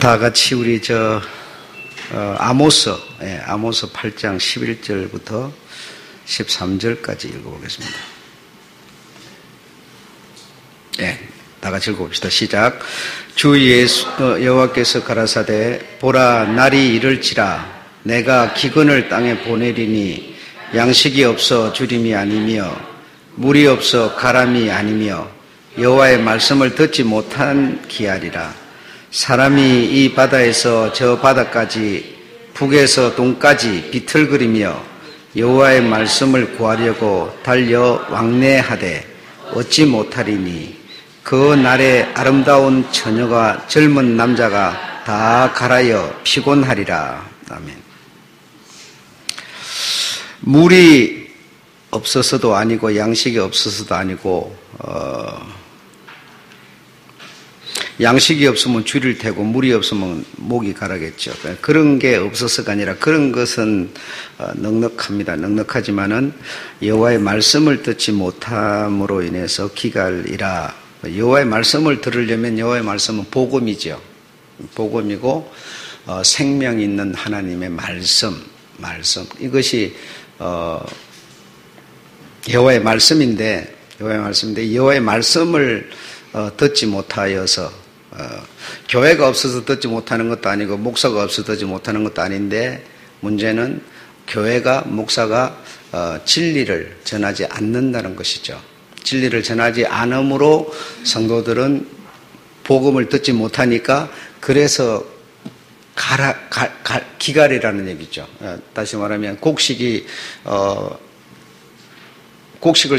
다 같이 우리 아모스 8장 11절부터 13절까지 읽어보겠습니다. 다 같이 읽어봅시다. 시작. 주 예수 여호와께서 가라사대 보라 날이 이를지라 내가 기근을 땅에 보내리니 양식이 없어 주림이 아니며 물이 없어 가람이 아니며 여호와의 말씀을 듣지 못한 기아리라. 사람이 이 바다에서 저 바다까지 북에서 동까지 비틀거리며 여호와의 말씀을 구하려고 달려 왕래하되 얻지 못하리니 그 날에 아름다운 처녀가 젊은 남자가 다 갈아여 피곤하리라. 아멘. 물이 없어서도 아니고 양식이 없어서도 아니고 양식이 없으면 쥐를 태고 물이 없으면 목이 가라겠죠. 그런 게 없어서가 아니라 그런 것은 넉넉합니다. 넉넉하지만은 여호와의 말씀을 듣지 못함으로 인해서 기갈이라. 여호와의 말씀을 들으려면 여호와의 말씀은 복음이죠. 복음이고 생명 있는 하나님의 말씀 이것이 여호와의 말씀인데 여호와의 말씀을 듣지 못하여서 교회가 없어서 듣지 못하는 것도 아니고 목사가 없어서 듣지 못하는 것도 아닌데 문제는 교회가 목사가 진리를 전하지 않는다는 것이죠. 진리를 전하지 않으므로 성도들은 복음을 듣지 못하니까 그래서 기갈이라는 얘기죠. 다시 말하면 곡식을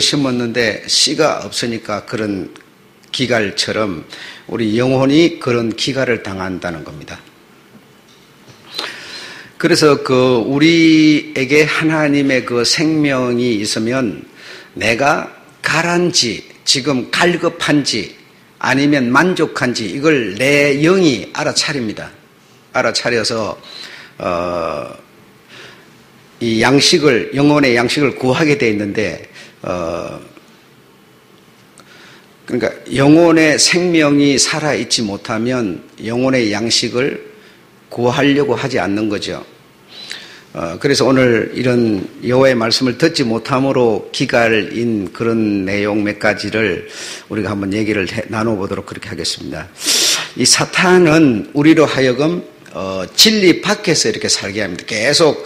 심었는데 씨가 없으니까 그런 기갈처럼 우리 영혼이 그런 기갈을 당한다는 겁니다. 그래서 우리에게 하나님의 그 생명이 있으면 내가 가란지, 지금 갈급한지, 아니면 만족한지, 이걸 내 영이 알아차립니다. 알아차려서, 이 영혼의 양식을 구하게 돼 있는데, 그러니까 영혼의 생명이 살아있지 못하면 영혼의 양식을 구하려고 하지 않는 거죠. 그래서 오늘 이런 여호와의 말씀을 듣지 못함으로 기갈인 그런 내용 몇 가지를 우리가 한번 얘기를 나눠보도록 그렇게 하겠습니다. 이 사탄은 우리로 하여금 진리 밖에서 이렇게 살게 합니다. 계속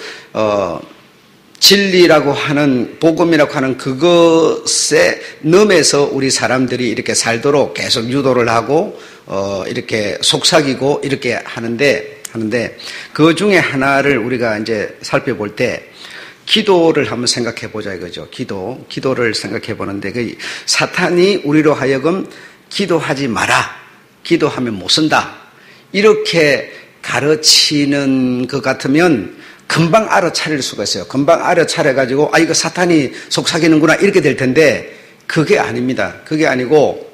진리라고 하는 복음이라고 하는 그것에 넘에서 우리 사람들이 이렇게 살도록 계속 유도를 하고 이렇게 속삭이고 이렇게 하는데 그 중에 하나를 우리가 이제 살펴볼 때 기도를 한번 생각해 보자 이거죠. 기도를 생각해 보는데 그 사탄이 우리로 하여금 기도하지 마라. 기도하면 못 쓴다. 이렇게 가르치는 것 같으면 금방 알아차릴 수가 있어요. 금방 알아차려가지고 이거 사탄이 속삭이는구나 이렇게 될 텐데 그게 아닙니다. 그게 아니고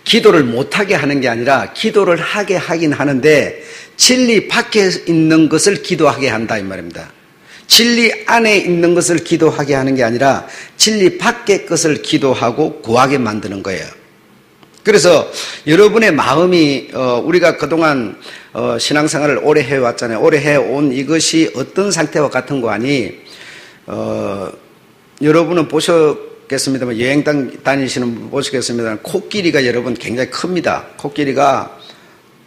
기도를 못하게 하는 게 아니라 기도를 하게 하긴 하는데 진리 밖에 있는 것을 기도하게 한다 이 말입니다. 진리 안에 있는 것을 기도하게 하는 게 아니라 진리 밖의 것을 기도하고 구하게 만드는 거예요. 그래서 여러분의 마음이 우리가 그동안 신앙생활을 오래 해왔잖아요. 오래 해온 이것이 어떤 상태와 같은 거 아니 여러분은 보셨겠습니다만 여행 다니시는 분 보셨겠습니다만 코끼리가 여러분 굉장히 큽니다. 코끼리가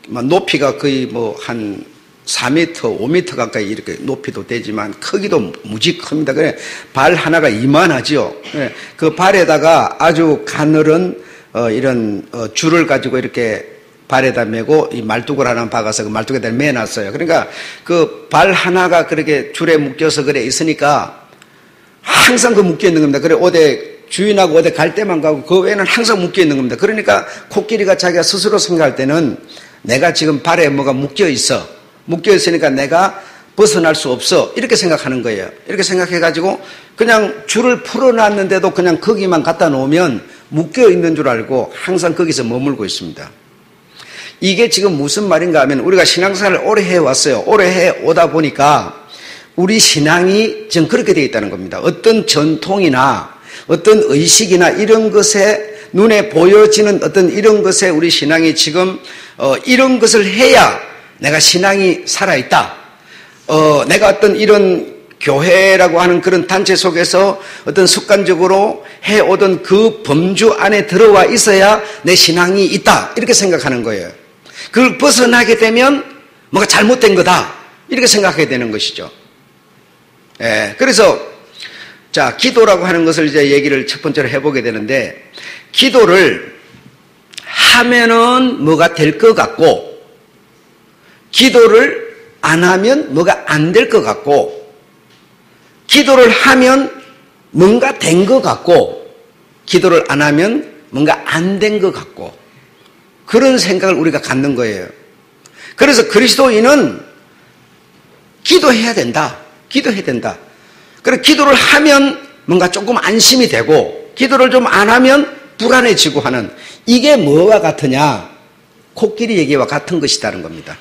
높이가 거의 한 4m, 5m 가까이 이렇게 높이도 되지만 크기도 무지 큽니다. 그래 발 하나가 이만하지요. 그 발에다가 아주 가늘은 이런 줄을 가지고 이렇게 발에다 메고 이 말뚝을 하나 박아서 그 말뚝에다 매놨어요. 그러니까 그 발 하나가 그렇게 줄에 묶여서 그래 있으니까 항상 그 묶여 있는 겁니다. 그래 주인하고 어디 갈 때만 가고 그 외에는 항상 묶여 있는 겁니다. 그러니까 코끼리가 자기가 스스로 생각할 때는 내가 지금 발에 뭐가 묶여 있으니까 내가 벗어날 수 없어 이렇게 생각하는 거예요. 이렇게 생각해가지고 그냥 줄을 풀어놨는데도 그냥 거기만 갖다 놓으면 묶여 있는 줄 알고 항상 거기서 머물고 있습니다. 이게 지금 무슨 말인가 하면 우리가 신앙생활을 오래 해왔어요. 오래 해오다 보니까 우리 신앙이 지금 그렇게 되어 있다는 겁니다. 어떤 전통이나 어떤 의식이나 이런 것에 눈에 보여지는 어떤 이런 것에 우리 신앙이 지금 이런 것을 해야 내가 신앙이 살아있다. 내가 어떤 이런 교회라고 하는 그런 단체 속에서 어떤 습관적으로 해오던 그 범주 안에 들어와 있어야 내 신앙이 있다. 이렇게 생각하는 거예요. 그걸 벗어나게 되면 뭔가 잘못된 거다. 이렇게 생각하게 되는 것이죠. 예, 그래서 자, 기도라고 하는 것을 이제 얘기를 첫 번째로 해보게 되는데, 기도를 하면은 뭐가 될 것 같고, 기도를 안 하면 뭐가 안 될 것 같고, 기도를 하면 뭔가 된 것 같고, 기도를 안 하면 뭔가 안 된 것 같고, 그런 생각을 우리가 갖는 거예요. 그래서 그리스도인은 기도해야 된다. 기도해야 된다. 그리고 기도를 하면 뭔가 조금 안심이 되고, 기도를 좀 안 하면 불안해지고 하는, 이게 뭐와 같으냐? 코끼리 얘기와 같은 것이다는 겁니다.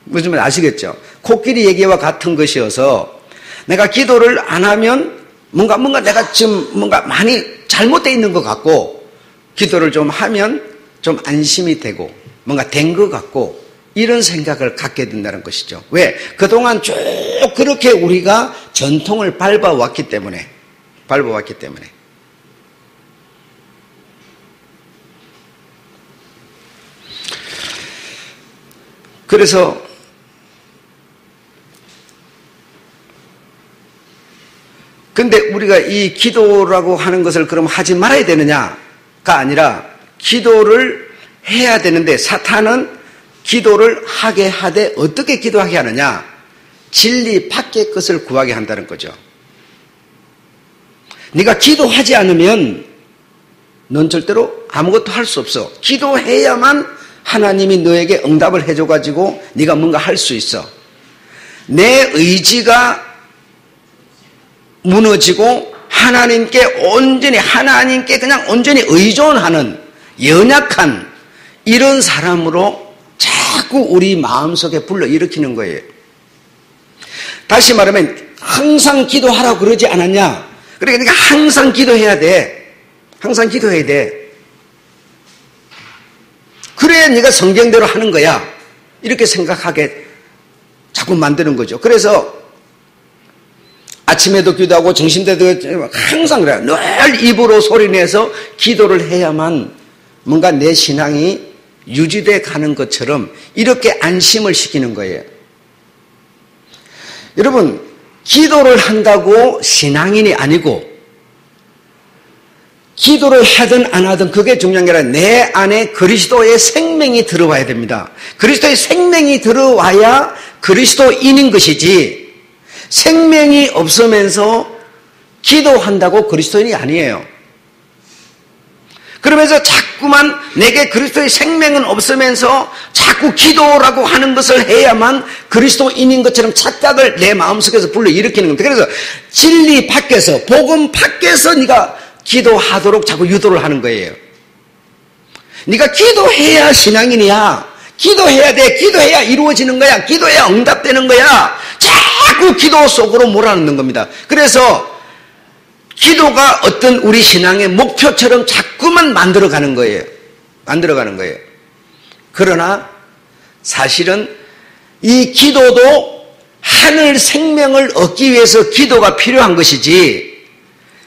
무슨 말 아시겠죠? 코끼리 얘기와 같은 것이어서 내가 기도를 안 하면 뭔가 내가 지금 뭔가 많이 잘못되어 있는 것 같고, 기도를 좀 하면 좀 안심이 되고 뭔가 된 것 같고, 이런 생각을 갖게 된다는 것이죠. 왜? 그동안 쭉 그렇게 우리가 전통을 밟아왔기 때문에. 그래서 근데 우리가 이 기도라고 하는 것을 그럼 하지 말아야 되느냐가 아니라, 기도를 해야 되는데 사탄은 기도를 하게 하되 어떻게 기도하게 하느냐? 진리 밖의 것을 구하게 한다는 거죠. 네가 기도하지 않으면 넌 절대로 아무것도 할 수 없어. 기도해야만 하나님이 너에게 응답을 해줘가지고 네가 뭔가 할 수 있어. 내 의지가 무너지고 하나님께 그냥 온전히 의존하는 연약한 이런 사람으로 자꾸 우리 마음속에 불러일으키는 거예요. 다시 말하면 항상 기도하라고 그러지 않았냐? 그러니까 항상 기도해야 돼. 항상 기도해야 돼. 그래야 네가 성경대로 하는 거야. 이렇게 생각하게 자꾸 만드는 거죠. 그래서 아침에도 기도하고 점심때도 항상 그래요. 늘 입으로 소리내서 기도를 해야만 뭔가 내 신앙이 유지돼 가는 것처럼 이렇게 안심을 시키는 거예요. 여러분, 기도를 한다고 신앙인이 아니고, 기도를 하든 안 하든 그게 중요한 게 아니라 내 안에 그리스도의 생명이 들어와야 됩니다. 그리스도의 생명이 들어와야 그리스도인인 것이지, 생명이 없으면서 기도한다고 그리스도인이 아니에요. 그러면서 자꾸만 내게 그리스도의 생명은 없으면서 자꾸 기도라고 하는 것을 해야만 그리스도인인 것처럼 착각을 내 마음속에서 불러일으키는 겁니다. 그래서 진리 밖에서, 복음 밖에서 네가 기도하도록 자꾸 유도를 하는 거예요. 네가 기도해야 신앙인이야. 기도해야 돼. 기도해야 이루어지는 거야. 기도해야 응답되는 거야. 자꾸 기도 속으로 몰아넣는 겁니다. 그래서 기도가 어떤 우리 신앙의 목표처럼 자꾸만 만들어가는 거예요. 그러나 사실은 이 기도도 하늘 생명을 얻기 위해서 기도가 필요한 것이지,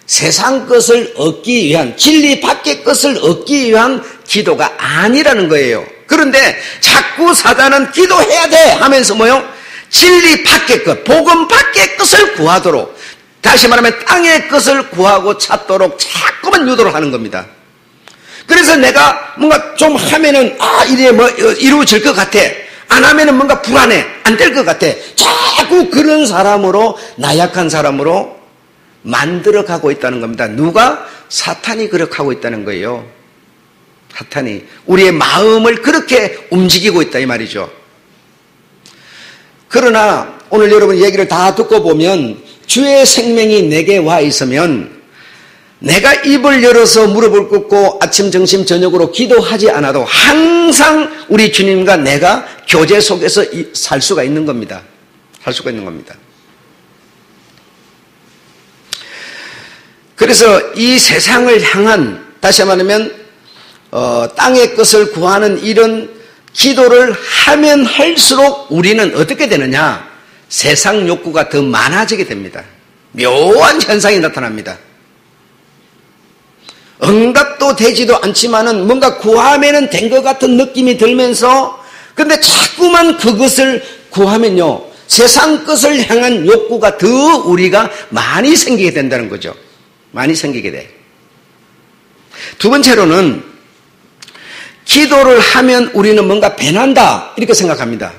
세상 것을 얻기 위한, 진리 밖의 것을 얻기 위한 기도가 아니라는 거예요. 그런데 자꾸 사단은 기도해야 돼 하면서 뭐요? 진리 밖의 것, 복음 밖의 것을 구하도록, 다시 말하면 땅의 것을 구하고 찾도록 자꾸만 유도를 하는 겁니다. 그래서 내가 뭔가 좀 하면은 이래 뭐 이루어질 것 같아. 안 하면은 뭔가 불안해. 안 될 것 같아. 자꾸 그런 사람으로, 나약한 사람으로 만들어가고 있다는 겁니다. 누가? 사탄이 그렇게 하고 있다는 거예요. 사탄이 우리의 마음을 그렇게 움직이고 있다 이 말이죠. 그러나 오늘 여러분 얘기를 다 듣고 보면, 주의 생명이 내게 와 있으면 내가 입을 열어서 무릎을 꿇고 아침, 점심, 저녁으로 기도하지 않아도 항상 우리 주님과 내가 교제 속에서 살 수가 있는 겁니다. 그래서 이 세상을 향한, 다시 말하면 땅의 것을 구하는 이런 기도를 하면 할수록 우리는 어떻게 되느냐? 세상 욕구가 더 많아지게 됩니다. 묘한 현상이 나타납니다. 응답도 되지도 않지만은 뭔가 구하면은 된 것 같은 느낌이 들면서, 근데 자꾸만 그것을 구하면요, 세상 것을 향한 욕구가 더 우리가 많이 생기게 된다는 거죠. 많이 생기게 돼. 두 번째로는 기도를 하면 우리는 뭔가 배난다 이렇게 생각합니다.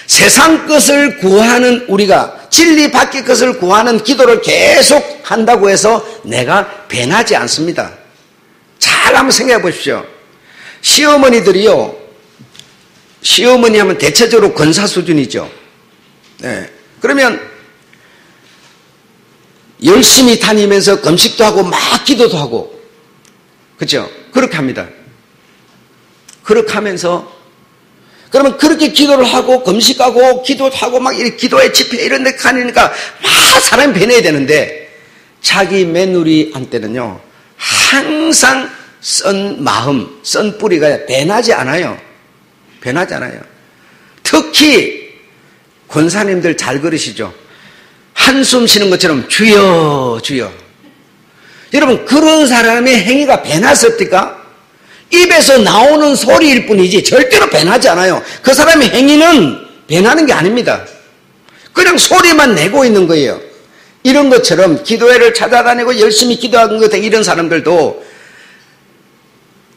세상 것을 구하는 우리가 진리 밖의 것을 구하는 기도를 계속 한다고 해서 내가 배나지 않습니다. 잘 한번 생각해 보십시오. 시어머니들이요, 시어머니 하면 대체적으로 권사 수준이죠. 네. 그러면 열심히 다니면서 금식도 하고 막 기도도 하고, 그렇죠? 그렇게 합니다. 그렇게 하면서, 그러면 그렇게 기도를 하고 금식하고 기도하고 막 이렇게 기도회 집회 이런 데 가니까 막 사람이 배내야 되는데, 자기 며느리한테는요 항상 쓴 마음, 쓴 뿌리가 배나지 않아요. 배나지 않아요. 특히 권사님들 잘 그러시죠. 한숨 쉬는 것처럼 주여 주여. 여러분, 그런 사람의 행위가 배났습니까? 입에서 나오는 소리일 뿐이지 절대로 배나지 않아요. 그 사람의 행위는 배나는 게 아닙니다. 그냥 소리만 내고 있는 거예요. 이런 것처럼 기도회를 찾아다니고 열심히 기도하는 것, 이런 사람들도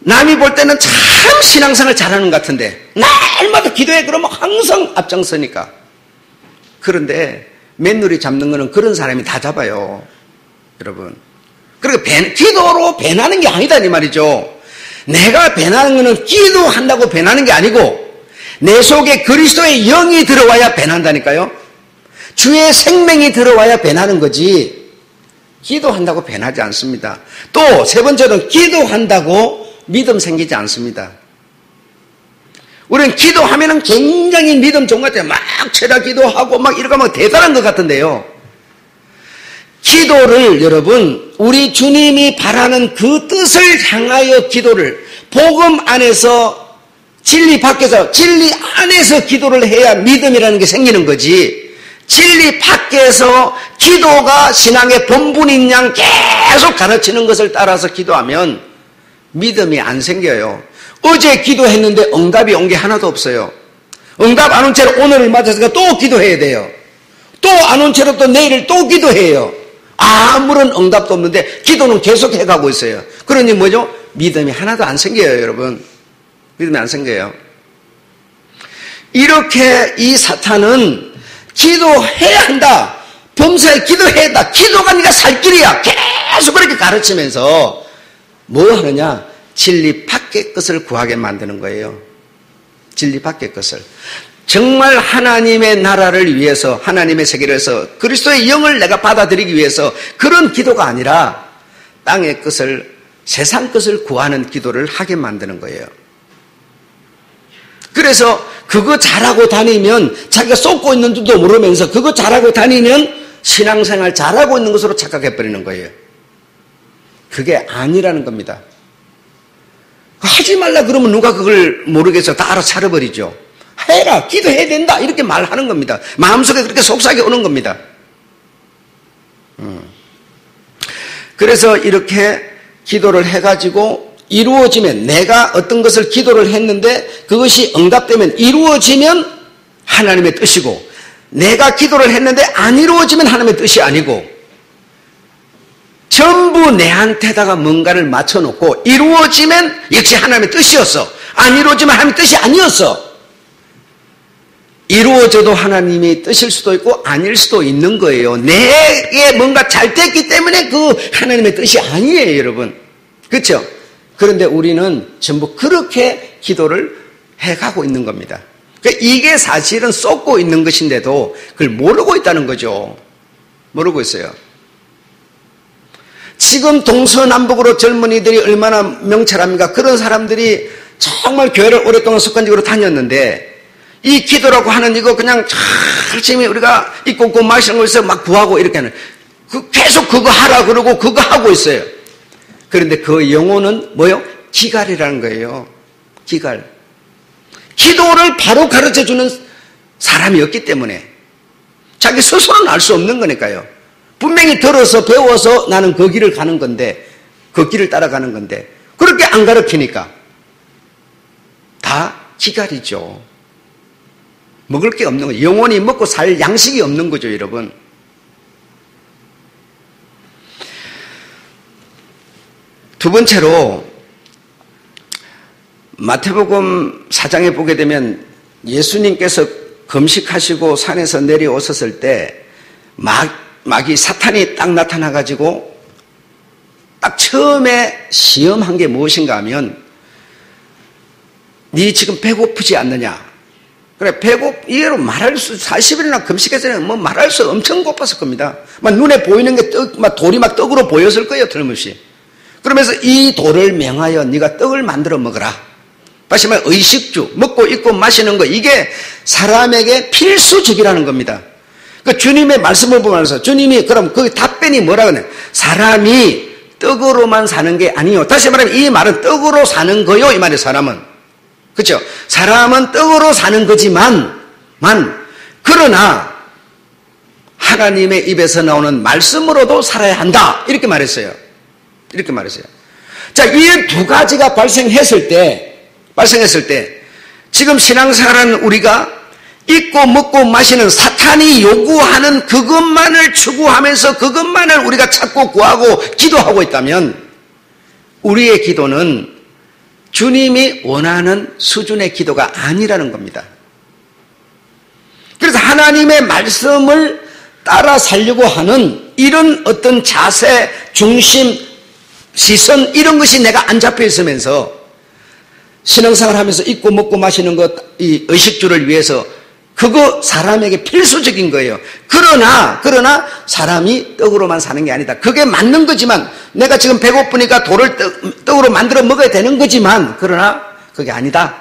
남이 볼 때는 참 신앙생활 잘하는 것 같은데 날마다 기도회 그러면 항상 앞장서니까. 그런데 맨누리 잡는 거는 그런 사람이 다 잡아요, 여러분. 그러니까 기도로 배나는 게 아니다 이 말이죠. 내가 배나는 거는 기도한다고 배나는 게 아니고 내 속에 그리스도의 영이 들어와야 배난다니까요. 주의 생명이 들어와야 배나는 거지 기도한다고 배나지 않습니다. 또 세 번째로는 기도한다고 믿음 생기지 않습니다. 우리는 기도하면은 굉장히 믿음 좋은 것 같아요. 막 최다 기도하고 막 이러고 막 대단한 것 같은데요. 기도를 여러분, 우리 주님이 바라는 그 뜻을 향하여 기도를, 복음 안에서, 진리 밖에서, 진리 안에서 기도를 해야 믿음이라는 게 생기는 거지, 진리 밖에서 기도가 신앙의 본분인 양 계속 가르치는 것을 따라서 기도하면 믿음이 안 생겨요. 어제 기도했는데 응답이 온 게 하나도 없어요. 응답 안 온 채로 오늘을 맞아서 또 기도해야 돼요. 또 안 온 채로 또 내일을 또 기도해요. 아무런 응답도 없는데 기도는 계속 해가고 있어요. 그러니 뭐죠? 믿음이 하나도 안 생겨요, 여러분. 믿음이 안 생겨요. 이렇게 이 사탄은 기도해야 한다, 범사에 기도해야 한다, 기도가 네가 살 길이야, 계속 그렇게 가르치면서 뭐 하느냐? 진리 밖의 것을 구하게 만드는 거예요. 진리 밖의 것을. 정말 하나님의 나라를 위해서, 하나님의 세계를 위해서, 그리스도의 영을 내가 받아들이기 위해서 그런 기도가 아니라 땅의 것을, 세상 것을 구하는 기도를 하게 만드는 거예요. 그래서 그거 잘하고 다니면 자기가 쏟고 있는 줄도 모르면서 그거 잘하고 다니면 신앙생활 잘하고 있는 것으로 착각해버리는 거예요. 그게 아니라는 겁니다. 하지 말라 그러면 누가 그걸 모르겠어 다 알아차려버리죠. 해라, 기도해야 된다 이렇게 말하는 겁니다. 마음속에 그렇게 속삭여 오는 겁니다. 그래서 이렇게 기도를 해가지고 이루어지면, 내가 어떤 것을 기도를 했는데 그것이 응답되면, 이루어지면 하나님의 뜻이고, 내가 기도를 했는데 안 이루어지면 하나님의 뜻이 아니고, 전부 내한테다가 뭔가를 맞춰놓고 이루어지면 역시 하나님의 뜻이었어, 안 이루어지면 하나님의 뜻이 아니었어. 이루어져도 하나님의 뜻일 수도 있고 아닐 수도 있는 거예요. 내게 뭔가 잘 됐기 때문에 그 하나님의 뜻이 아니에요, 여러분. 그렇죠? 그런데 우리는 전부 그렇게 기도를 해가고 있는 겁니다. 그러니까 이게 사실은 쏟고 있는 것인데도 그걸 모르고 있다는 거죠. 모르고 있어요. 지금 동서남북으로 젊은이들이 얼마나 명철합니까? 그런 사람들이 정말 교회를 오랫동안 습관적으로 다녔는데 이 기도라고 하는 이거 그냥 열심히 우리가 입고 마시는 것에서 막 구하고 이렇게 하는, 계속 그거 하라 그러고 그거 하고 있어요. 그런데 그 영혼은 뭐요? 기갈이라는 거예요. 기갈. 기도를 바로 가르쳐주는 사람이 없기 때문에 자기 스스로는 알 수 없는 거니까요. 분명히 들어서 배워서 나는 그 길을 가는 건데, 그 길을 따라가는 건데 그렇게 안 가르치니까 다 기갈이죠. 먹을 게 없는 거죠. 영혼이 먹고 살 양식이 없는 거죠, 여러분. 두 번째로 마태복음 4장에 보게 되면 예수님께서 금식하시고 산에서 내려오셨을 때 마귀 사탄이 딱 나타나가지고 딱 처음에 시험한 게 무엇인가 하면 네 지금 배고프지 않느냐. 그래, 이대로 말할 수, 40일이나 금식했을 때는 말할 수 엄청 고팠을 겁니다. 막 눈에 보이는 게 돌이 막 떡으로 보였을 거예요, 틀림없이. 그러면서 이 돌을 명하여 네가 떡을 만들어 먹어라. 다시 말해 의식주, 먹고 입고 마시는 거, 이게 사람에게 필수적이라는 겁니다. 그 주님의 말씀을 보면서 주님이 그럼 그 답변이 뭐라 그러냐? 사람이 떡으로만 사는 게 아니요. 다시 말하면 이 말은 떡으로 사는 거요, 이 말이에요, 사람은. 그렇죠? 사람은 떡으로 사는 거지만, 그러나 하나님의 입에서 나오는 말씀으로도 살아야 한다. 이렇게 말했어요. 자, 이 두 가지가 발생했을 때, 지금 신앙생활하는 우리가 입고 먹고 마시는 사탄이 요구하는 그것만을 추구하면서 그것만을 우리가 찾고 구하고 기도하고 있다면 우리의 기도는 주님이 원하는 수준의 기도가 아니라는 겁니다. 그래서 하나님의 말씀을 따라 살려고 하는 이런 어떤 자세, 중심, 시선 이런 것이 내가 안 잡혀 있으면서 신앙생활 하면서 입고 먹고 마시는 것, 이 의식주를 위해서 그거 사람에게 필수적인 거예요. 그러나 사람이 떡으로만 사는 게 아니다. 그게 맞는 거지만 내가 지금 배고프니까 돌을 떡으로 만들어 먹어야 되는 거지만 그러나 그게 아니다.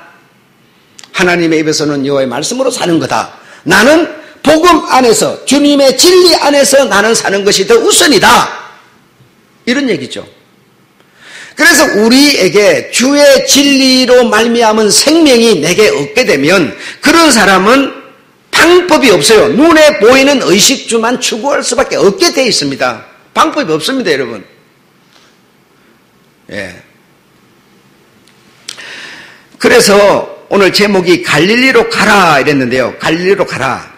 하나님의 입에서는 여호와의 말씀으로 사는 거다. 나는 복음 안에서 주님의 진리 안에서 나는 사는 것이 더 우선이다. 이런 얘기죠. 그래서 우리에게 주의 진리로 말미암은 생명이 내게 얻게 되면 그런 사람은 방법이 없어요. 눈에 보이는 의식주만 추구할 수밖에 없게 되어 있습니다. 방법이 없습니다, 여러분. 예. 그래서 오늘 제목이 갈릴리로 가라 이랬는데요. 갈릴리로 가라.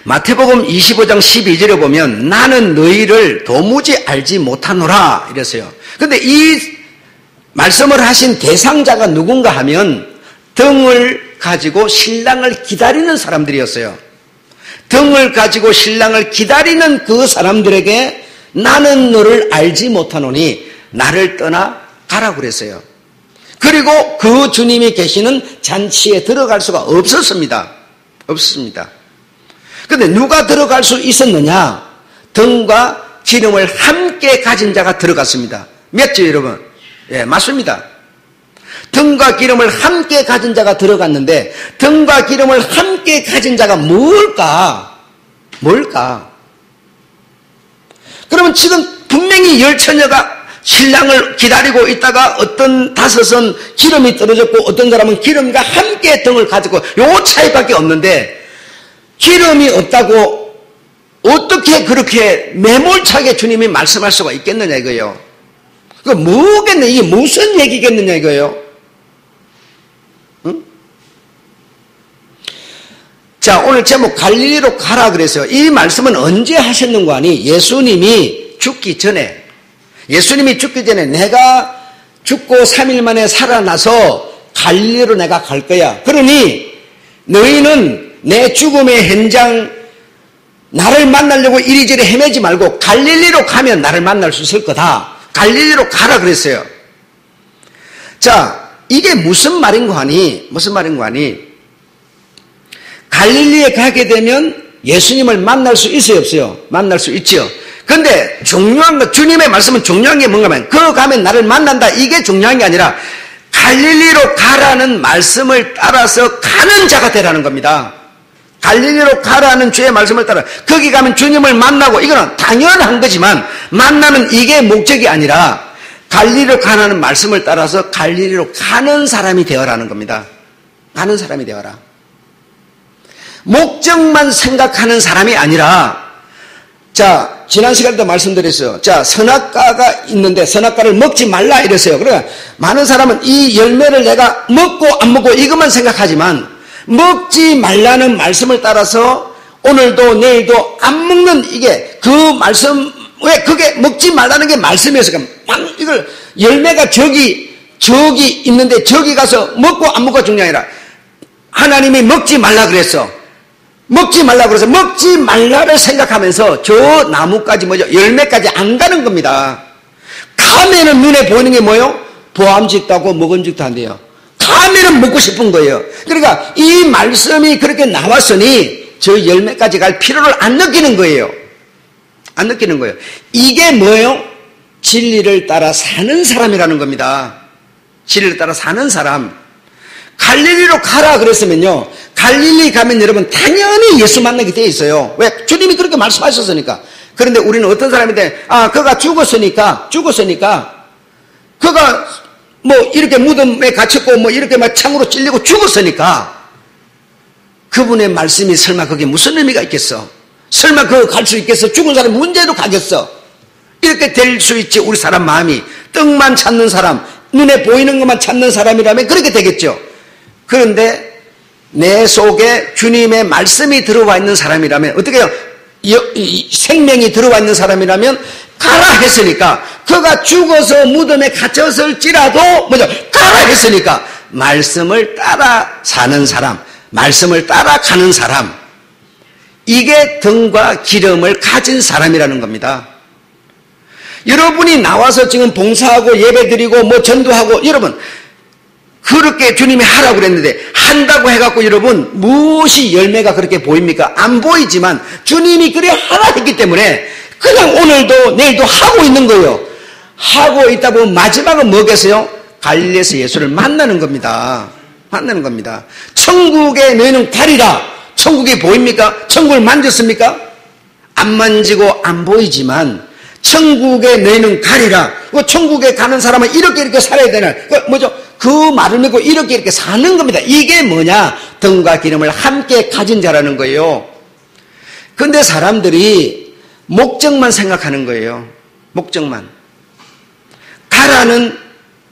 마태복음 25장 12절에 보면 나는 너희를 도무지 알지 못하노라 이랬어요. 그런데 이 말씀을 하신 대상자가 누군가 하면 등을 가지고 신랑을 기다리는 사람들이었어요. 등을 가지고 신랑을 기다리는 그 사람들에게 나는 너를 알지 못하노니 나를 떠나 가라고 그랬어요. 그리고 그 주님이 계시는 잔치에 들어갈 수가 없었습니다. 그런데 누가 들어갈 수 있었느냐? 등과 기름을 함께 가진 자가 들어갔습니다. 맞죠, 여러분? 예, 맞습니다. 등과 기름을 함께 가진 자가 들어갔는데 등과 기름을 함께 가진 자가 뭘까? 그러면 지금 분명히 열처녀가 신랑을 기다리고 있다가 어떤 다섯은 기름이 떨어졌고 어떤 사람은 기름과 함께 등을 가지고 요 차이밖에 없는데 기름이 없다고 어떻게 그렇게 매몰차게 주님이 말씀할 수가 있겠느냐 이거예요. 그 뭐겠네, 이게 무슨 얘기겠느냐 이거예요. 응? 자, 오늘 제목 갈릴리로 가라 그랬어요. 이 말씀은 언제 하셨는 거 아니? 예수님이 죽기 전에 내가 죽고 3일 만에 살아나서 갈릴리로 내가 갈 거야. 그러니 너희는 내 죽음의 현장 나를 만나려고 이리저리 헤매지 말고 갈릴리로 가면 나를 만날 수 있을 거다. 갈릴리로 가라 그랬어요. 자, 이게 무슨 말인 거 아니? 갈릴리에 가게 되면 예수님을 만날 수 있어요, 없어요? 만날 수 있죠. 근데 중요한 거, 주님의 말씀은 중요한 게 뭔가 하면, 그 가면 나를 만난다. 이게 중요한 게 아니라, 갈릴리로 가라는 말씀을 따라서 가는 자가 되라는 겁니다. 갈릴리로 가라는 주의 말씀을 따라 거기 가면 주님을 만나고, 이거는 당연한 거지만 만나는 이게 목적이 아니라 갈릴리로 가라는 말씀을 따라서 갈릴리로 가는 사람이 되어라는 겁니다. 가는 사람이 되어라. 목적만 생각하는 사람이 아니라, 자, 지난 시간에도 말씀드렸어요. 자, 선악과가 있는데 선악과를 먹지 말라 이랬어요. 그러니까 많은 사람은 이 열매를 내가 먹고 안 먹고 이것만 생각하지만 먹지 말라는 말씀을 따라서 오늘도 내일도 안 먹는, 이게 그 말씀, 왜 그게 먹지 말라는 게 말씀이었어요. 막 이걸 열매가 저기 있는데 저기 가서 먹고 안 먹고 중요한 게 아니라 하나님이 먹지 말라 그랬어. 먹지 말라 그래서 먹지 말라를 생각하면서 저 나무까지 열매까지 안 가는 겁니다. 가면은 눈에 보이는 게 뭐예요? 보암직도 하고 먹음직도 한대요. 가면은 먹고 싶은 거예요. 그러니까 이 말씀이 그렇게 나왔으니 저 열매까지 갈 필요를 안 느끼는 거예요. 안 느끼는 거예요. 이게 뭐예요? 진리를 따라 사는 사람이라는 겁니다. 진리를 따라 사는 사람. 갈릴리로 가라 그랬으면요, 갈릴리 가면 여러분 당연히 예수 만나게 돼 있어요. 왜? 주님이 그렇게 말씀하셨으니까. 그런데 우리는 어떤 사람인데, 그가 죽었으니까 그가 뭐 이렇게 무덤에 갇혔고 뭐 이렇게 막 창으로 찔리고 죽었으니까 그분의 말씀이 설마 그게 무슨 의미가 있겠어? 설마 그거 갈 수 있겠어? 죽은 사람이 문제도 가겠어? 이렇게 될 수 있지. 우리 사람 마음이 떡만 찾는 사람, 눈에 보이는 것만 찾는 사람이라면 그렇게 되겠죠. 그런데 내 속에 주님의 말씀이 들어와 있는 사람이라면 어떻게 해요? 생명이 들어와 있는 사람이라면 가라 했으니까, 그가 죽어서 무덤에 갇혔을지라도 가라 했으니까 말씀을 따라 사는 사람, 말씀을 따라가는 사람, 이게 등과 기름을 가진 사람이라는 겁니다. 여러분이 나와서 지금 봉사하고 예배드리고 뭐 전도하고, 여러분 그렇게 주님이 하라고 그랬는데 한다고 해갖고 여러분 무엇이 열매가 그렇게 보입니까? 안 보이지만 주님이 그래 하라 했기 때문에 그냥 오늘도 내일도 하고 있는 거예요. 하고 있다 보면 마지막은 뭐겠어요? 갈릴리에서 예수를 만나는 겁니다. 만나는 겁니다. 천국에 너희는 가리라. 천국이 보입니까? 천국을 만졌습니까? 안 만지고 안 보이지만 천국에 너희는 가리라. 천국에 가는 사람은 이렇게 살아야 되는, 그 말을 믿고 이렇게 사는 겁니다. 이게 뭐냐? 등과 기름을 함께 가진 자라는 거예요. 그런데 사람들이 목적만 생각하는 거예요. 목적만. 가라는,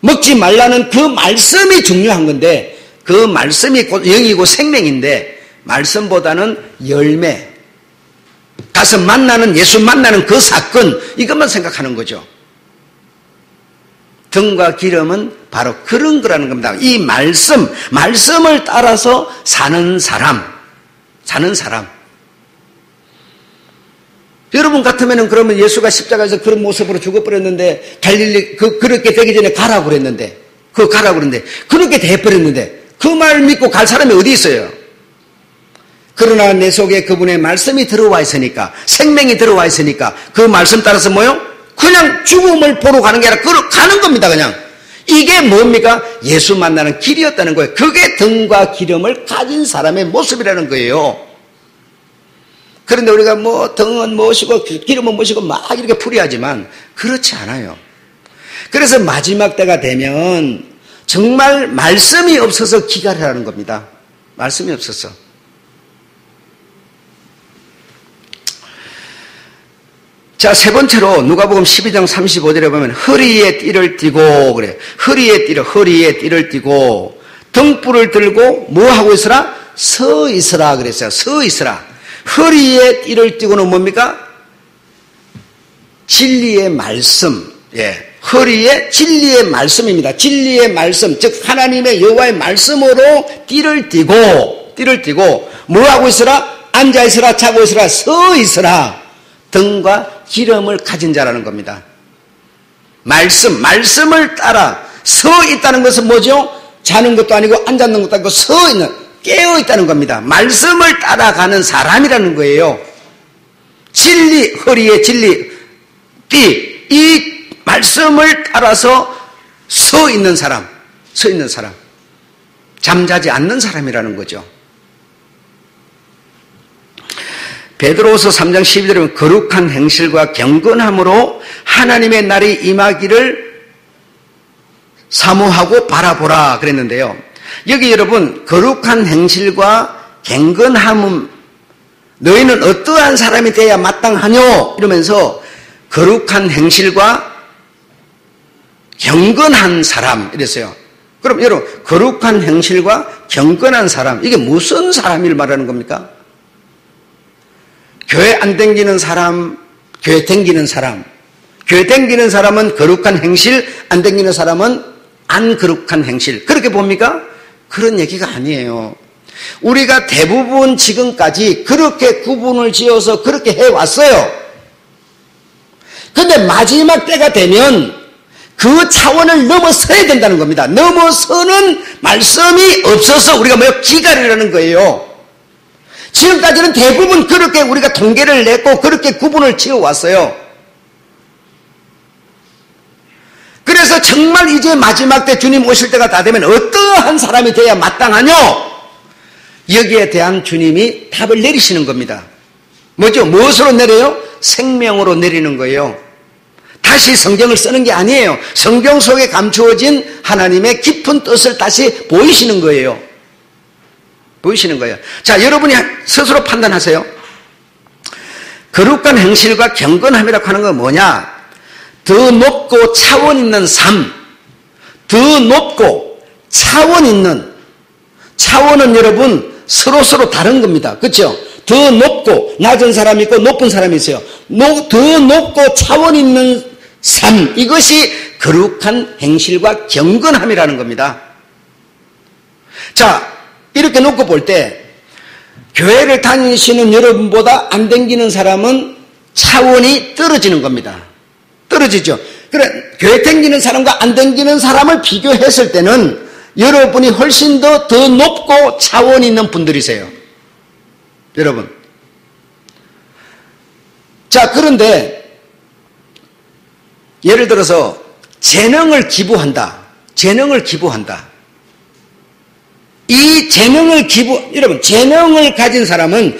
먹지 말라는 그 말씀이 중요한 건데, 그 말씀이 곧 영이고 생명인데 말씀보다는 열매, 가서 만나는, 예수 만나는 그 사건, 이것만 생각하는 거죠. 등과 기름은 바로 그런 거라는 겁니다. 이 말씀을 따라서 사는 사람. 여러분 같으면은 그러면 예수가 십자가에서 그런 모습으로 죽어버렸는데, 갈릴리, 그렇게 되기 전에 가라고 그랬는데, 그렇게 돼버렸는데, 그 말 믿고 갈 사람이 어디 있어요? 그러나 내 속에 그분의 말씀이 들어와 있으니까, 생명이 들어와 있으니까 그 말씀 따라서 뭐요? 그냥 죽음을 보러 가는 게 아니라 가는 겁니다. 그냥. 이게 뭡니까? 예수 만나는 길이었다는 거예요. 그게 등과 기름을 가진 사람의 모습이라는 거예요. 그런데 우리가 뭐 등은 무엇이고 기름은 무엇이고 막 이렇게 풀이하지만 그렇지 않아요. 그래서 마지막 때가 되면 정말 말씀이 없어서 기갈하라는 겁니다. 말씀이 없어서. 자, 세 번째로 누가복음 12장 35절에 보면 허리에 띠를 띠고 그래. 허리에 띠를 띠고 등불을 들고 뭐 하고 있으라? 서 있으라 그랬어요. 서 있으라. 허리에 띠를 띠고는 뭡니까? 진리의 말씀. 예. 허리에 진리의 말씀입니다. 진리의 말씀, 즉 하나님의 여호와의 말씀으로 띠를 띠고 뭐 하고 있으라? 앉아 있으라, 자고 있으라, 서 있으라. 등과 기름을 가진 자라는 겁니다. 말씀을 따라 서 있다는 것은 뭐죠? 자는 것도 아니고 앉았는 것도 아니고 서 있는, 깨어 있다는 겁니다. 말씀을 따라가는 사람이라는 거예요. 진리, 허리에 진리, 띠, 이 말씀을 따라서 서 있는 사람. 잠자지 않는 사람이라는 거죠. 베드로후서 3장 12절에 보면 거룩한 행실과 경건함으로 하나님의 날이 임하기를 사모하고 바라보라 그랬는데요. 여기 여러분 거룩한 행실과 경건함은 너희는 어떠한 사람이 되어야 마땅하뇨 이러면서 거룩한 행실과 경건한 사람 이랬어요. 그럼 여러분 거룩한 행실과 경건한 사람 이게 무슨 사람을 말하는 겁니까? 교회 안 댕기는 사람, 교회 댕기는 사람. 교회 댕기는 사람은 거룩한 행실, 안 댕기는 사람은 안 거룩한 행실. 그렇게 봅니까? 그런 얘기가 아니에요. 우리가 대부분 지금까지 그렇게 구분을 지어서 그렇게 해왔어요. 근데 마지막 때가 되면 그 차원을 넘어서야 된다는 겁니다. 넘어서는 말씀이 없어서 우리가 기다리라는 거예요. 지금까지는 대부분 그렇게 우리가 통계를 냈고 그렇게 구분을 지어왔어요. 그래서 정말 이제 마지막 때 주님 오실 때가 다 되면 어떠한 사람이 돼야 마땅하뇨? 여기에 대한 주님이 답을 내리시는 겁니다. 뭐죠? 무엇으로 내려요? 생명으로 내리는 거예요. 다시 성경을 쓰는 게 아니에요. 성경 속에 감추어진 하나님의 깊은 뜻을 다시 보이시는 거예요. 보이시는 거예요. 자, 여러분이 스스로 판단하세요. 거룩한 행실과 경건함이라고 하는 건 뭐냐? 더 높고 차원 있는 삶, 더 높고 차원 있는, 차원은 여러분 서로 다른 겁니다. 그렇죠? 더 높고 낮은 사람이 있고 높은 사람이 있어요. 더 높고 차원 있는 삶, 이것이 거룩한 행실과 경건함이라는 겁니다. 자, 이렇게 놓고 볼 때 교회를 다니시는 여러분보다 안 댕기는 사람은 차원이 떨어지는 겁니다. 떨어지죠. 그래, 교회 댕기는 사람과 안 댕기는 사람을 비교했을 때는 여러분이 훨씬 더 높고 차원이 있는 분들이세요. 여러분. 자, 그런데 예를 들어서 재능을 기부한다. 재능을 기부한다. 이 재능을 여러분, 재능을 가진 사람은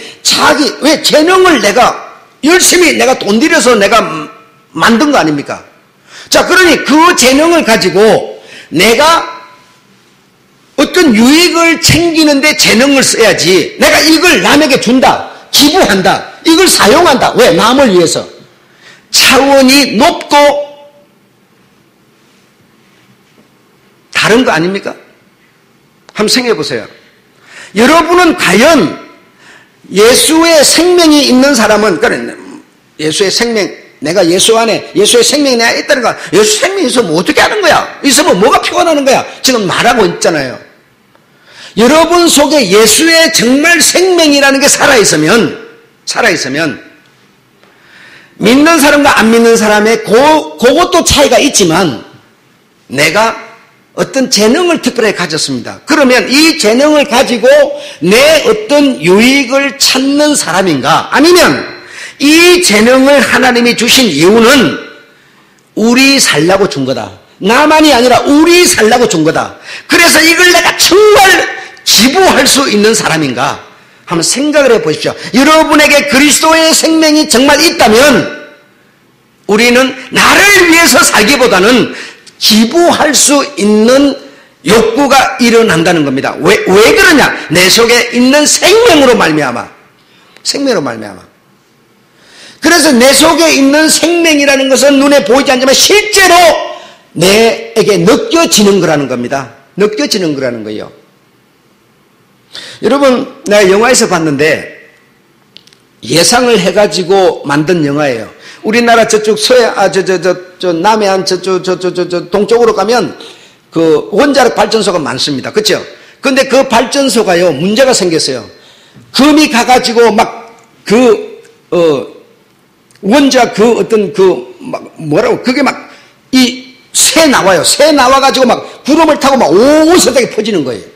왜 재능을 열심히 내가 돈 들여서 내가 만든 거 아닙니까? 자, 그러니 그 재능을 가지고 내가 어떤 유익을 챙기는데 재능을 써야지. 내가 이걸 남에게 준다. 기부한다. 이걸 사용한다. 왜? 남을 위해서. 차원이 높고 다른 거 아닙니까? 한번 생각해 보세요. 여러분은 과연 예수의 생명이 있는 사람은, 그러니까 예수의 생명, 내가 예수 안에, 예수의 생명이 내가 있다는 거야. 예수 생명이 있으면 어떻게 하는 거야? 있으면 뭐가 피곤하는 거야? 지금 말하고 있잖아요. 여러분 속에 예수의 정말 생명이라는 게 살아있으면, 믿는 사람과 안 믿는 사람의 그것도 차이가 있지만, 내가 어떤 재능을 특별하게 가졌습니다. 그러면 이 재능을 가지고 내 어떤 유익을 찾는 사람인가? 아니면 이 재능을 하나님이 주신 이유는 우리 살라고 준 거다. 나만이 아니라 우리 살라고 준 거다. 그래서 이걸 내가 정말 기부할 수 있는 사람인가? 한번 생각을 해보십시오. 여러분에게 그리스도의 생명이 정말 있다면 우리는 나를 위해서 살기보다는 기부할 수 있는 욕구가 일어난다는 겁니다. 왜 그러냐? 내 속에 있는 생명으로 말미암아. 생명으로 말미암아. 그래서 내 속에 있는 생명이라는 것은 눈에 보이지 않지만 실제로 내에게 느껴지는 거라는 겁니다. 느껴지는 거라는 거예요. 여러분, 내가 영화에서 봤는데 예상을 해가지고 만든 영화예요. 우리나라 저쪽 남해안 동쪽으로 가면 그 원자력 발전소가 많습니다. 그렇죠? 근데 그 발전소가요, 문제가 생겼어요. 금이 가가지고 그게 새 나와요. 새 나와가지고 구름을 타고 온 세상에 퍼지는 거예요.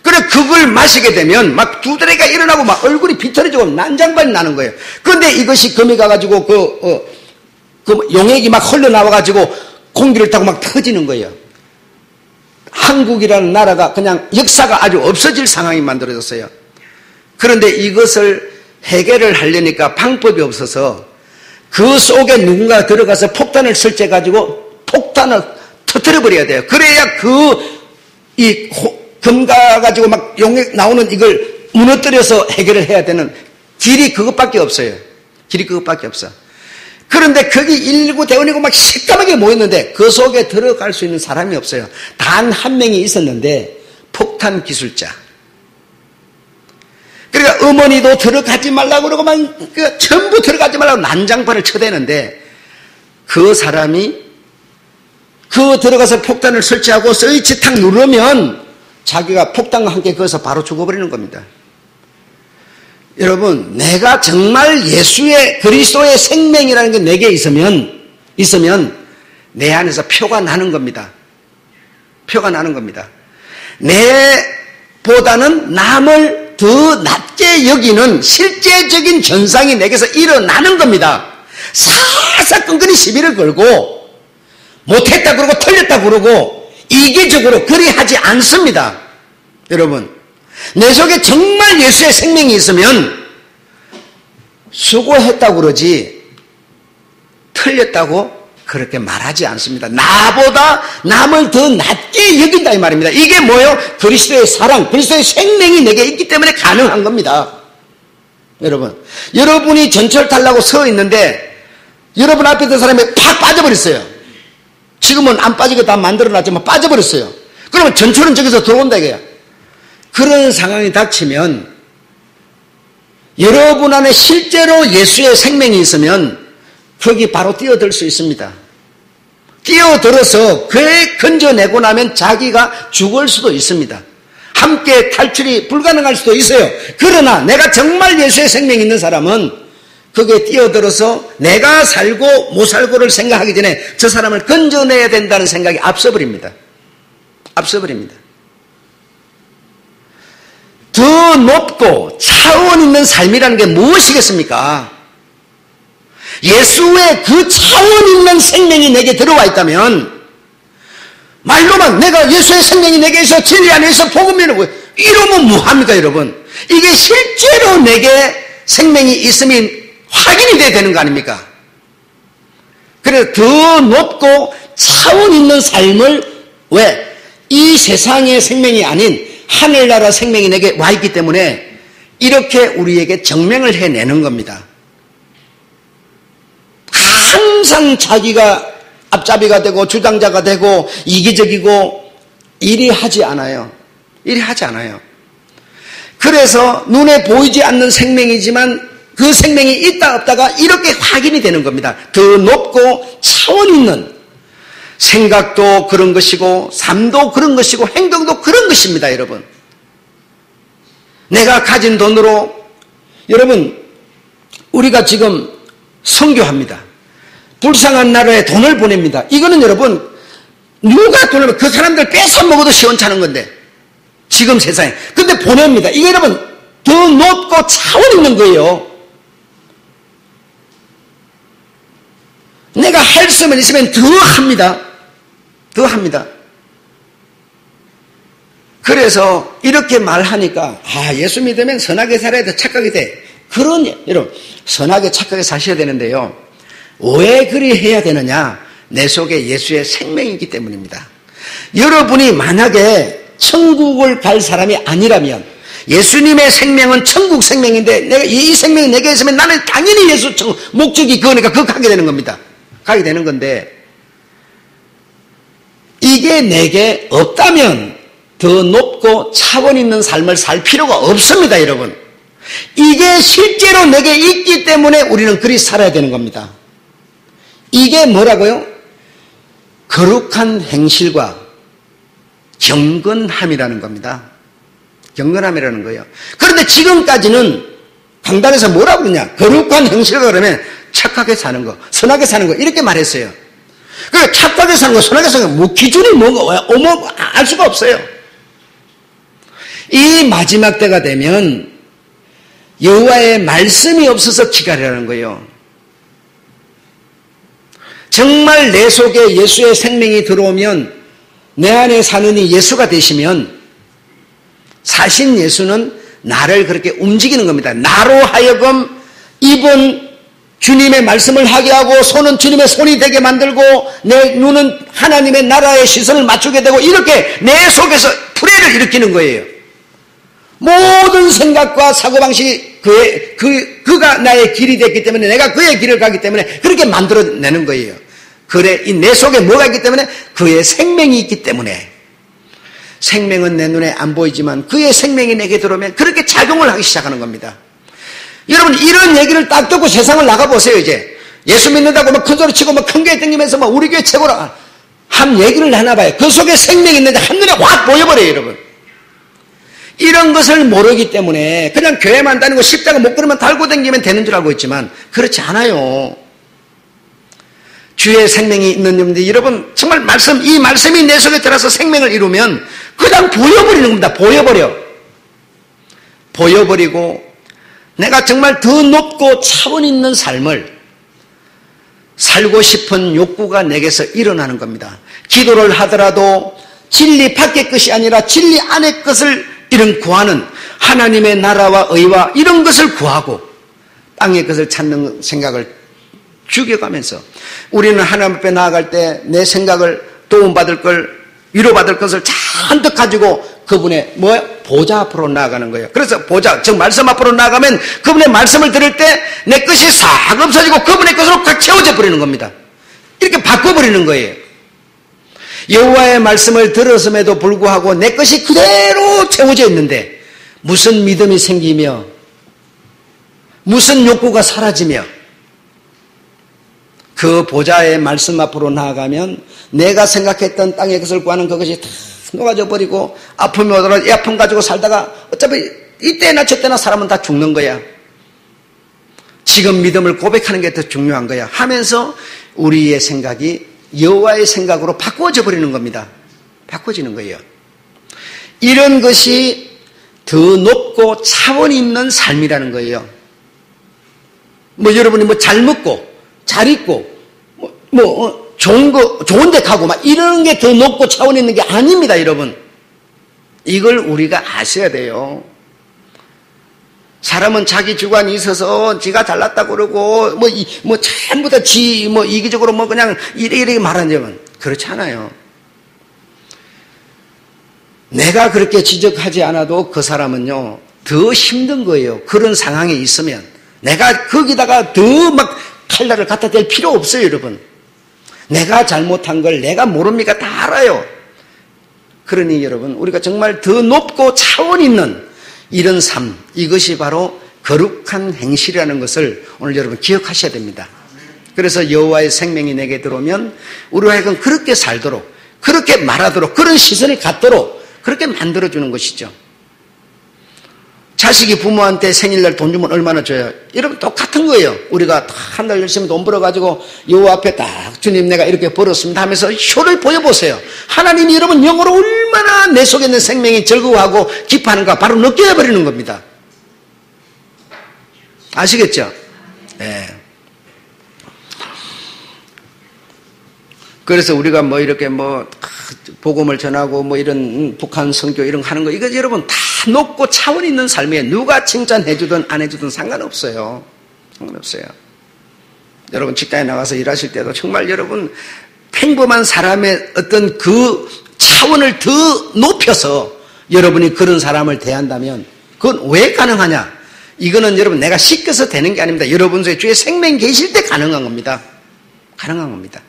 그래, 그걸 마시게 되면 두드레기가 일어나고 얼굴이 비틀어지고 난장발이 나는 거예요. 그런데 이것이 금이 가가지고 그 용액이 흘러나와가지고 공기를 타고 퍼지는 거예요. 한국이라는 나라가 그냥 역사가 아주 없어질 상황이 만들어졌어요. 그런데 이것을 해결을 하려니까 방법이 없어서 그 속에 누군가 들어가서 폭탄을 설치해가지고 폭탄을 터뜨려 버려야 돼요. 그래야 금가 가지고 막 용액 나오는 이걸 무너뜨려서 해결을 해야 되는 길이 그것밖에 없어요. 길이 그것밖에 없어. 그런데 거기 119 대원이고 막 새까맣게 모였는데 그 속에 들어갈 수 있는 사람이 없어요. 단 한 명이 있었는데 폭탄 기술자. 그러니까 어머니도 들어가지 말라고 그러고 막 전부 들어가지 말라고 난장판을 쳐대는데 그 사람이 들어가서 폭탄을 설치하고 스위치 탁 누르면 자기가 폭탄과 함께 거기서 바로 죽어버리는 겁니다. 여러분, 내가 정말 예수의 그리스도의 생명이라는 게 내게 있으면 내 안에서 표가 나는 겁니다. 표가 나는 겁니다. 내보다는 남을 더 낮게 여기는 실제적인 현상이 내게서 일어나는 겁니다. 사사건건히 시비를 걸고 못했다 그러고 틀렸다 그러고 이기적으로 그리하지 않습니다. 여러분, 내 속에 정말 예수의 생명이 있으면 수고했다고 그러지 틀렸다고 그렇게 말하지 않습니다. 나보다 남을 더 낮게 여긴다 이 말입니다. 이게 뭐예요? 그리스도의 사랑, 그리스도의 생명이 내게 있기 때문에 가능한 겁니다. 여러분, 여러분이 전철 타려고 서 있는데 여러분 앞에 있던 사람이 팍 빠져버렸어요. 지금은 안 빠지게 다 만들어놨지만 빠져버렸어요. 그러면 전철은 저기서 들어온다 이거야. 그런 상황이 닥치면 여러분 안에 실제로 예수의 생명이 있으면 거기 바로 뛰어들 수 있습니다. 뛰어들어서 그에 건져내고 나면 자기가 죽을 수도 있습니다. 함께 탈출이 불가능할 수도 있어요. 그러나 내가 정말 예수의 생명이 있는 사람은 거기에 뛰어들어서 내가 살고 못 살고를 생각하기 전에 저 사람을 건져내야 된다는 생각이 앞서버립니다. 앞서버립니다. 더 높고 차원 있는 삶이라는 게 무엇이겠습니까? 예수의 그 차원 있는 생명이 내게 들어와 있다면 말로만 내가 예수의 생명이 내게 있어 진리 안에 있어 복음이 이러면 뭐합니까 여러분? 이게 실제로 내게 생명이 있으면 확인이 돼야 되는 거 아닙니까? 그래서 더 높고 차원 있는 삶을 왜? 이 세상의 생명이 아닌 하늘나라 생명이 내게 와 있기 때문에 이렇게 우리에게 증명을 해내는 겁니다. 항상 자기가 앞잡이가 되고 주장자가 되고 이기적이고 이리 하지 않아요. 이리 하지 않아요. 그래서 눈에 보이지 않는 생명이지만 그 생명이 있다 없다가 이렇게 확인이 되는 겁니다. 더 높고 차원 있는 생각도 그런 것이고 삶도 그런 것이고 행동도 그런 것입니다. 여러분, 내가 가진 돈으로 여러분 우리가 지금 선교합니다. 불쌍한 나라에 돈을 보냅니다. 이거는 여러분 누가 돈을 그 사람들 뺏어 먹어도 시원찮은 건데 지금 세상에 근데 보냅니다. 이게 여러분 더 높고 차원 있는 거예요. 내가 할 수만 있으면 더 합니다. 더 합니다. 그래서 이렇게 말하니까 예수 믿으면 선하게 살아야 돼, 착하게 돼. 여러분 선하게 착하게 사셔야 되는데요. 왜 그리 해야 되느냐? 내 속에 예수의 생명이 있기 때문입니다. 여러분이 만약에 천국을 갈 사람이 아니라면 예수님의 생명은 천국 생명인데 내가 이 생명이 내게 있으면 나는 당연히 예수 천국 목적이 그거니까 그거 가게 되는 겁니다. 가게 되는 건데 이게 내게 없다면 더 높고 차원 있는 삶을 살 필요가 없습니다. 여러분, 이게 실제로 내게 있기 때문에 우리는 그리 살아야 되는 겁니다. 이게 뭐라고요? 거룩한 행실과 경건함이라는 겁니다. 경건함이라는 거예요. 그런데 지금까지는 강단에서 뭐라고 그러냐? 거룩한 행실과 그러면 착하게 사는 거, 선하게 사는 거 이렇게 말했어요. 그러니까 착하게 사는 거, 선하게 사는 거 뭐 기준이 뭔가 알 수가 없어요. 이 마지막 때가 되면 여호와의 말씀이 없어서 기다리라는 거예요. 정말 내 속에 예수의 생명이 들어오면 내 안에 사는 이 예수가 되시면 사신 예수는 나를 그렇게 움직이는 겁니다. 나로 하여금 입은 주님의 말씀을 하게 하고 손은 주님의 손이 되게 만들고 내 눈은 하나님의 나라의 시선을 맞추게 되고 이렇게 내 속에서 불의를 일으키는 거예요. 모든 생각과 사고방식이 그가 나의 길이 됐기 때문에 내가 그의 길을 가기 때문에 그렇게 만들어내는 거예요. 그래, 내 속에 뭐가 있기 때문에? 그의 생명이 있기 때문에. 생명은 내 눈에 안 보이지만 그의 생명이 내게 들어오면 그렇게 작용을 하기 시작하는 겁니다. 여러분, 이런 얘기를 딱 듣고 세상을 나가보세요, 이제. 예수 믿는다고 막 큰 소리 치고 막 큰 교회 땡기면서 막 우리 교회 최고라. 한 얘기를 하나 봐요. 그 속에 생명이 있는데 한눈에 확 보여버려요, 여러분. 이런 것을 모르기 때문에 그냥 교회만 다니고 십자가 목걸이만 달고 다니면 되는 줄 알고 있지만 그렇지 않아요. 주의 생명이 있는 여러분들, 여러분 정말 이 말씀이 내 속에 들어서 생명을 이루면 그냥 보여버리는 겁니다. 보여버리고 내가 정말 더 높고 차원 있는 삶을 살고 싶은 욕구가 내게서 일어나는 겁니다. 기도를 하더라도 진리 밖의 것이 아니라 진리 안의 것을 이런 구하는 하나님의 나라와 의와 이런 것을 구하고 땅의 것을 찾는 생각을 죽여가면서 우리는 하나님 앞에 나아갈 때 내 생각을 도움받을 걸 위로받을 것을 잔뜩 가지고 그분의 보좌 앞으로 나아가는 거예요. 그래서 즉 말씀 앞으로 나아가면 그분의 말씀을 들을 때 내 것이 싹 없어지고 그분의 것으로 딱 채워져 버리는 겁니다. 이렇게 바꿔버리는 거예요. 여호와의 말씀을 들었음에도 불구하고 내 것이 그대로 채워져 있는데 무슨 믿음이 생기며 무슨 욕구가 사라지며 그 보좌의 말씀 앞으로 나아가면 내가 생각했던 땅의 것을 구하는 그것이 다 녹아져 버리고 아픔이 오더라도 이 아픔 가지고 살다가 어차피 이때나 저때나 사람은 다 죽는 거야. 지금 믿음을 고백하는 게 더 중요한 거야 하면서 우리의 생각이 여호와의 생각으로 바꿔져 버리는 겁니다. 바꿔지는 거예요. 이런 것이 더 높고 차원이 있는 삶이라는 거예요. 여러분이 잘 먹고 잘 입고 좋은 데 가고 막 이런 게 더 높고 차원이 있는 게 아닙니다, 여러분. 이걸 우리가 아셔야 돼요. 사람은 자기 주관이 있어서 지가 잘났다고 그러고 전부 다 이기적으로 그냥 이래 말하자면 그렇지 않아요. 내가 그렇게 지적하지 않아도 그 사람은요 더 힘든 거예요. 그런 상황에 있으면 내가 거기다가 더 막 칼날을 갖다 댈 필요 없어요, 여러분. 내가 잘못한 걸 내가 모릅니까? 다 알아요. 그러니 여러분, 우리가 정말 더 높고 차원 있는 이런 삶, 이것이 바로 거룩한 행실이라는 것을 오늘 여러분 기억하셔야 됩니다. 그래서 여호와의 생명이 내게 들어오면 우리가 하여금 그렇게 살도록, 그렇게 말하도록, 그런 시선을 갖도록 그렇게 만들어주는 것이죠. 자식이 부모한테 생일날 돈 주면 얼마나 줘요? 여러분 똑같은 거예요. 우리가 한 달 열심히 돈 벌어가지고 여호와 앞에 딱 주님 내가 이렇게 벌었습니다 하면서 쇼를 보여보세요. 하나님이 여러분 영으로 얼마나 내 속에 있는 생명이 즐거워하고 기뻐하는가 바로 느껴버리는 겁니다. 아시겠죠? 네. 그래서 우리가 이렇게 복음을 전하고 이런 북한 선교 이런 거 하는 거 이거 여러분 다 높고 차원 있는 삶이에요. 누가 칭찬해주든 안 해주든 상관없어요. 상관없어요. 여러분 직장에 나가서 일하실 때도 정말 여러분 평범한 사람의 어떤 그 차원을 더 높여서 여러분이 그런 사람을 대한다면 그건 왜 가능하냐? 이거는 여러분 내가 시켜서 되는 게 아닙니다. 여러분 속에 주의 생명이 계실 때 가능한 겁니다. 가능한 겁니다.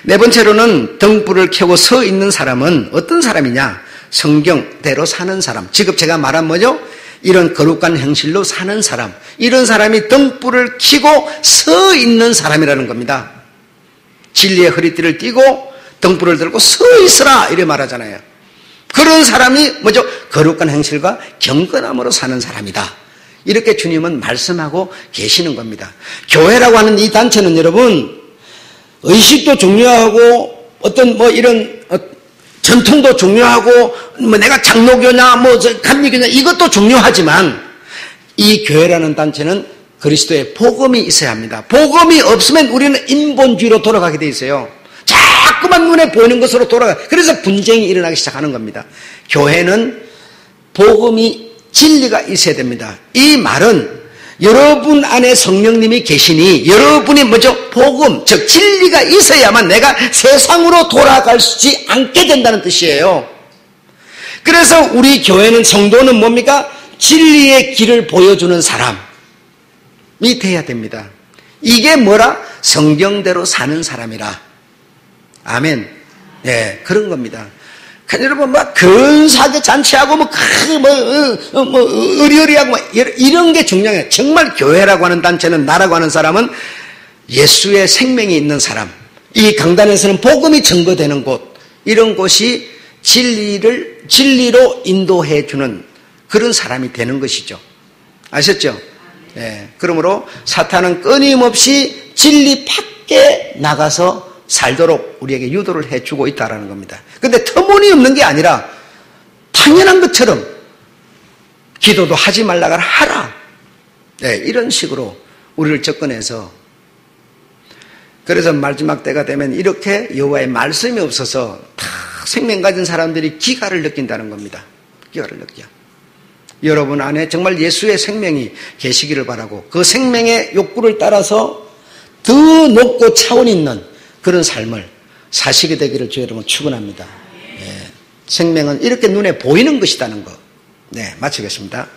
네 번째로는 등불을 켜고 서 있는 사람은 어떤 사람이냐? 성경대로 사는 사람. 지금 제가 말한 뭐죠? 이런 거룩한 행실로 사는 사람. 이런 사람이 등불을 켜고 서 있는 사람이라는 겁니다. 진리의 허리띠를 띠고 등불을 들고 서 있으라 이렇게 말하잖아요. 그런 사람이 뭐죠? 거룩한 행실과 경건함으로 사는 사람이다. 이렇게 주님은 말씀하고 계시는 겁니다. 교회라고 하는 이 단체는 여러분 의식도 중요하고 어떤 이런 전통도 중요하고 내가 장로교냐 감리교냐 이것도 중요하지만 이 교회라는 단체는 그리스도의 복음이 있어야 합니다. 복음이 없으면 우리는 인본주의로 돌아가게 돼 있어요. 자꾸만 눈에 보이는 것으로 돌아가. 그래서 분쟁이 일어나기 시작하는 겁니다. 교회는 복음이 진리가 있어야 됩니다. 이 말은 여러분 안에 성령님이 계시니 여러분이 먼저 복음, 즉 진리가 있어야만 내가 세상으로 돌아가지 않게 된다는 뜻이에요. 그래서 우리 교회는, 성도는 뭡니까? 진리의 길을 보여주는 사람이 돼야 됩니다. 이게 뭐라? 성경대로 사는 사람이라. 아멘. 네, 그런 겁니다. 여러분, 근사하게 잔치하고, 의리의리하고, 이런 게 중요해요. 정말 교회라고 하는 단체는, 나라고 하는 사람은 예수의 생명이 있는 사람. 이 강단에서는 복음이 증거되는 곳, 이런 곳이 진리로 인도해주는 그런 사람이 되는 것이죠. 아셨죠? 네. 그러므로 사탄은 끊임없이 진리 밖에 나가서 살도록 우리에게 유도를 해주고 있다는 겁니다. 그런데 터무니없는 게 아니라 당연한 것처럼 기도도 하지 말라가 하라. 네, 이런 식으로 우리를 접근해서, 그래서 마지막 때가 되면 이렇게 여호와의 말씀이 없어서 다 생명 가진 사람들이 기가를 느낀다는 겁니다. 기가를 느껴. 여러분 안에 정말 예수의 생명이 계시기를 바라고, 그 생명의 욕구를 따라서 더 높고 차원 있는 그런 삶을 사시게 되기를 주 여러분 축원합니다. 네, 생명은 이렇게 눈에 보이는 것이라는 거. 네, 마치겠습니다.